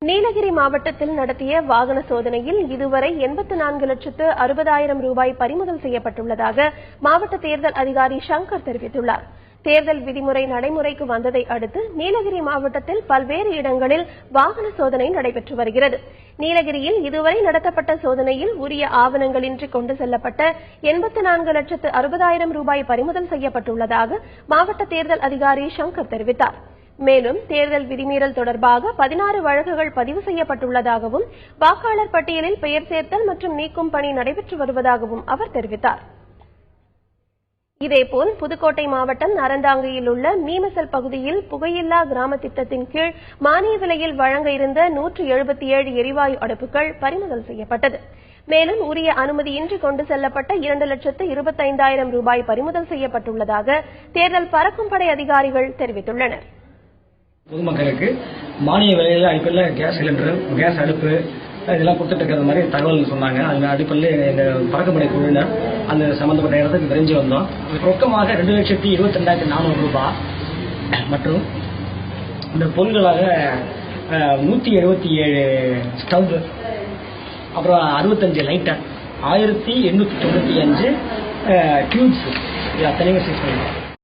நீலகிரி மாவட்டத்தில் நடத்திய வாகன சோதனையில் இதுவரை 84,60,000 ரூபாய் பறிமுதல் செய்யப்பட்டுள்ளதாக மாவட்ட தேர்தல் அதிகாரி சங்கர் தெரிவித்துள்ளார். தேர்தல் விதிமுறை நடைமுறைக்கு வந்ததை அடுத்து நீலகிரி மாவட்டத்தில் பல்வேறு இடங்களில் வாகன சோதனை நடைபெற்று வருகிறது. நீலகிரியில் இதுவரை நடத்தப்பட்ட சோதனையில் உரிய ஆவணங்களின்றி கொண்டு செல்லப்பட்ட 84,60,000 ரூபாய் பறிமுதல் செய்யப்பட்டுள்ளதாக மாவட்ட தேர்தல் அதிகாரி சங்கர் தெரிவித்தார். மேலும் தேர்தல் விதிமீறல் தொடர்பாக 16 வழக்குகள் பதிவு செய்யப்பட்டுள்ளதாகவும் வாக்காளர் பட்டியலில் பெயர் சேர்த்தல் மற்றும் நீக்கும் பணி நடைபெற்று வருவதாகவும் அவர் தெரிவித்தார். இதேபோல் புதுக்கோட்டை மாவட்டம் அறந்தாங்கியில் உள்ள மீமசல் பகுதியில் புகையில்லா கிராம திட்டத்தின் கீழ் மானிய விலையில் வழங்க இருந்த 177 எரிவாயு அடுப்புகள் பறிமுதல் செய்யப்பட்டது. மேலும் உரிய அனுமதியின்றி கொண்டு செல்லப்பட்ட 2,25,000 ரூபாய் பறிமுதல் செய்யப்பட்டுள்ளதாக தேர்தல் பறக்கும் படை அதிகாரிகள் தெரிவித்துள்ளனர். பொதுமக்களுக்கு மானிய விலையில அடிப்படையில் கேஸ் சிலிண்டர், கேஸ் அடுப்பு இதெல்லாம் கொடுத்துட்டு இருக்கிற மாதிரி தகவல் சொன்னாங்க. அதன் அடிப்படையில் எங்க பறக்கப்படை குழுவினர் அந்த சம்பந்தப்பட்ட இடத்துக்கு விரைஞ்சு வந்தோம். ரொக்கமாக 2,22,400 ரூபாய் மற்றும் இந்த பொருள்களாக 177 ஸ்டவ், அப்புறம் 65 லைட்டர், 1,895 டியூப்ஸ், இது அத்தனையும் சீஸ் பண்ணிருக்கோம்.